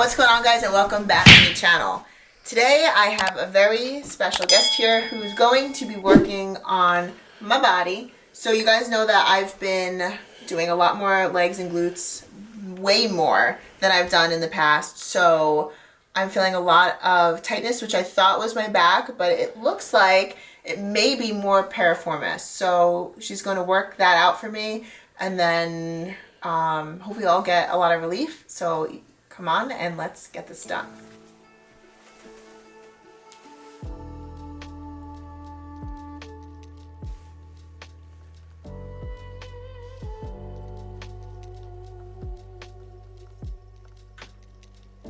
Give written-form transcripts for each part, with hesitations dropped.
What's going on, guys, and welcome back to the channel. Today I have a very special guest here who's going to be working on my body. So you guys know that I've been doing a lot more legs and glutes, way more than I've done in the past. So I'm feeling a lot of tightness, which I thought was my back, but it looks like it may be more piriformis. So she's going to work that out for me, and then hopefully I'll get a lot of relief. So come on and let's get this done.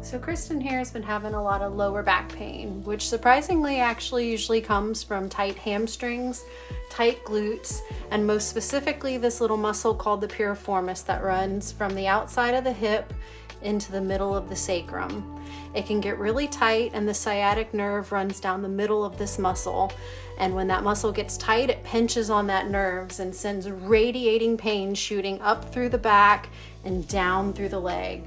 So Kristen here has been having a lot of lower back pain, which surprisingly actually usually comes from tight hamstrings, tight glutes, and most specifically this little muscle called the piriformis that runs from the outside of the hip into the middle of the sacrum. It can get really tight, and the sciatic nerve runs down the middle of this muscle. And when that muscle gets tight, it pinches on that nerves and sends radiating pain shooting up through the back and down through the leg.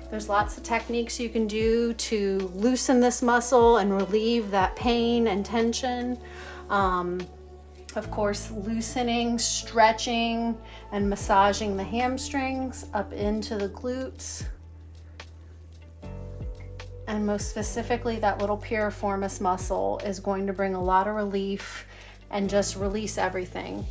There's lots of techniques you can do to loosen this muscle and relieve that pain and tension. Of course, loosening, stretching, and massaging the hamstrings up into the glutes. And most specifically, that little piriformis muscle is going to bring a lot of relief and just release everything.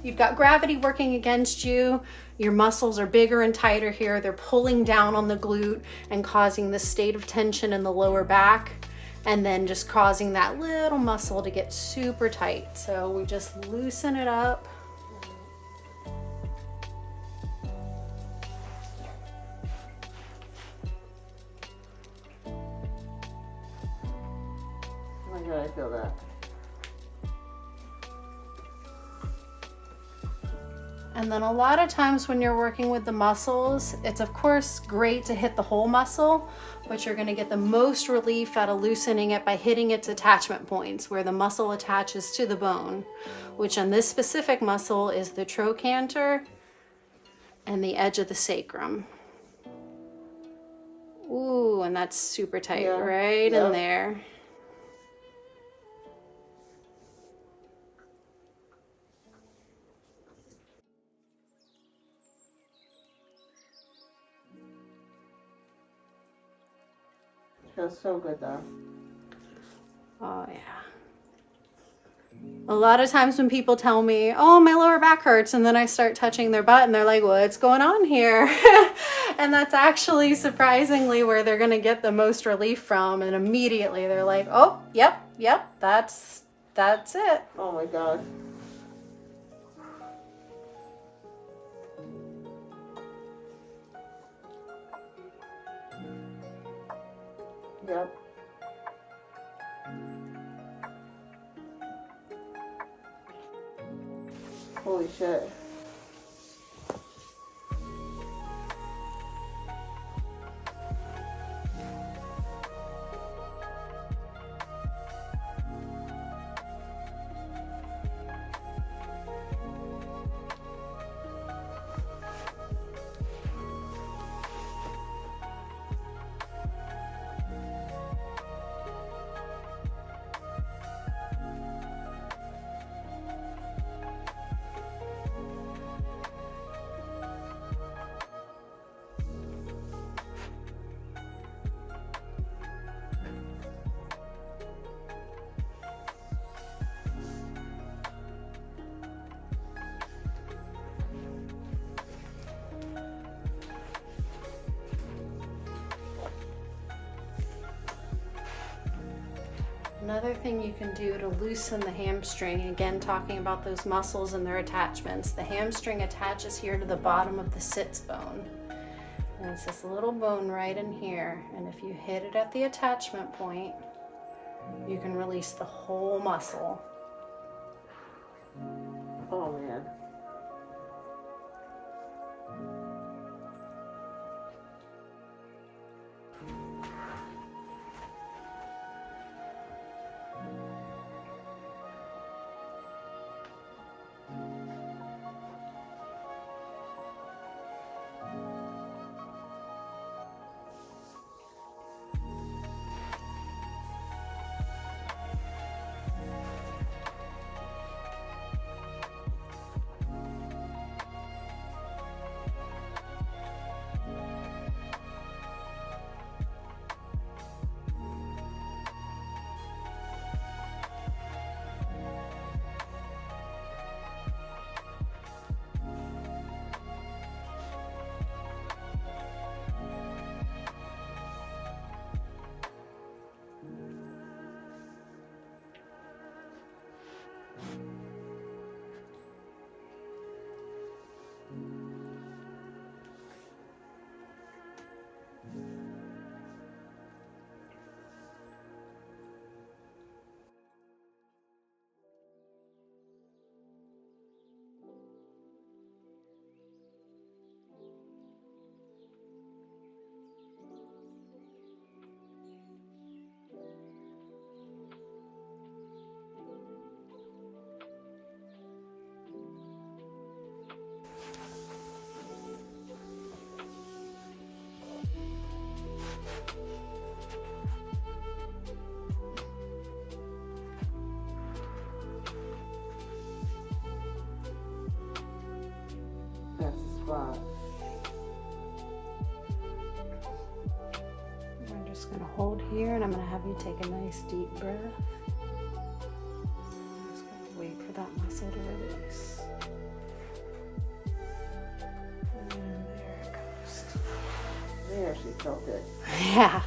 You've got gravity working against you. Your muscles are bigger and tighter here. They're pulling down on the glute and causing this state of tension in the lower back, and then just causing that little muscle to get super tight. So we just loosen it up. Oh my god, I feel that. And then a lot of times when you're working with the muscles, it's of course great to hit the whole muscle, but you're going to get the most relief out of loosening it by hitting its attachment points where the muscle attaches to the bone, which on this specific muscle is the trochanter and the edge of the sacrum. Ooh, and that's super tight, right in there. Feels so good though. Oh yeah. A lot of times when people tell me, oh, my lower back hurts, and then I start touching their butt and they're like, what's going on here? And that's actually surprisingly where they're going to get the most relief from. And immediately they're like, oh, yep, that's it. Oh my god. Yep. Holy shit. Another thing you can do to loosen the hamstring, again talking about those muscles and their attachments, the hamstring attaches here to the bottom of the sits bone. And it's this little bone right in here. And if you hit it at the attachment point, you can release the whole muscle. Oh man. That's the spot. I'm just going to hold here, and I'm going to have you take a nice deep breath. Just going to wait for that muscle to release. And there it goes. I actually felt it. Yeah.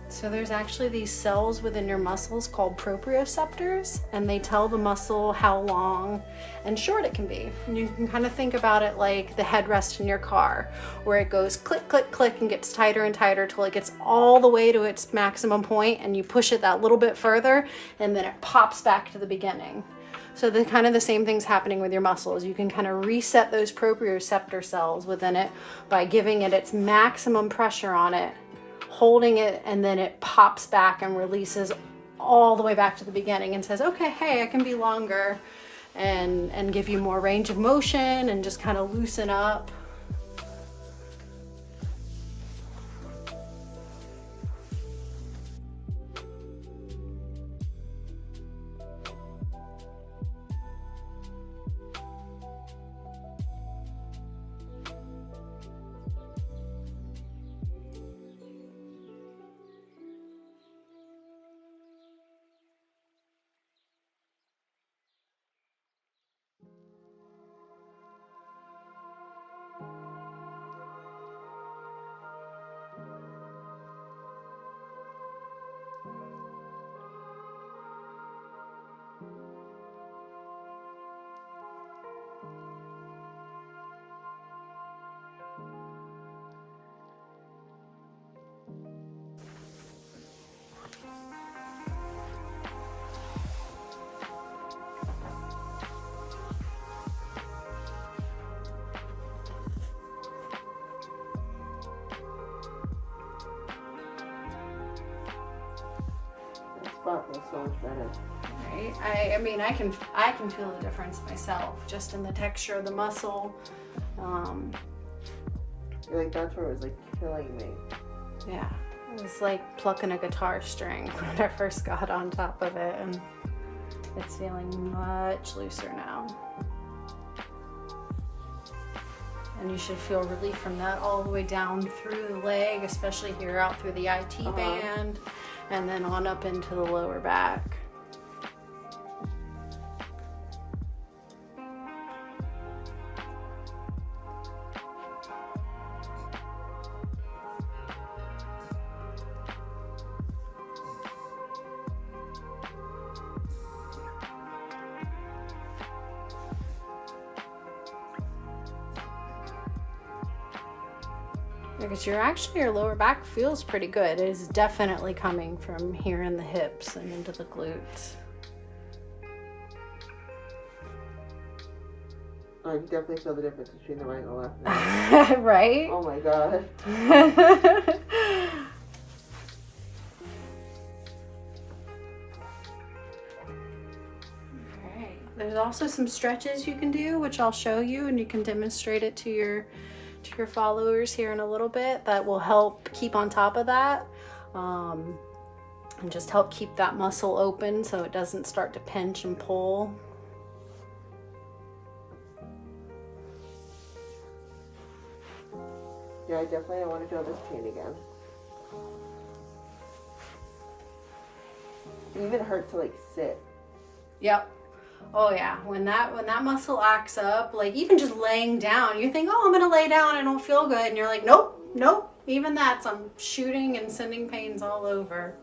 So there's actually these cells within your muscles called proprioceptors, and they tell the muscle how long and short it can be. And you can kind of think about it like the headrest in your car, where it goes click, click, click, and gets tighter and tighter till it gets all the way to its maximum point, and you push it that little bit further, and then it pops back to the beginning. So the kind of the same thing's happening with your muscles. You can kind of reset those proprioceptor cells within it by giving it its maximum pressure on it, holding it, and then it pops back and releases all the way back to the beginning and says, okay, hey, I can be longer, and give you more range of motion and just kind of loosen up. Spot was so much better. Right? I mean, I can feel the difference myself, just in the texture of the muscle. Like that's where it was like killing me. Yeah, it was like plucking a guitar string when I first got on top of it, and it's feeling much looser now. And you should feel relief from that all the way down through the leg, especially here out through the IT band, and then on up into the lower back. Because your lower back feels pretty good. It is definitely coming from here in the hips and into the glutes. I can definitely feel the difference between the right and the left now. Right? Oh my god. Alright. There's also some stretches you can do, which I'll show you, and you can demonstrate it to your followers here in a little bit. That will help keep on top of that, and just help keep that muscle open so it doesn't start to pinch and pull. Yeah, I definitely want to feel this pain again. It even hurt to like sit. Yep. Oh yeah, when that muscle acts up, like even just laying down, you think, oh, I'm gonna lay down, I don't feel good, and you're like, nope, even that's, I'm shooting and sending pains all over.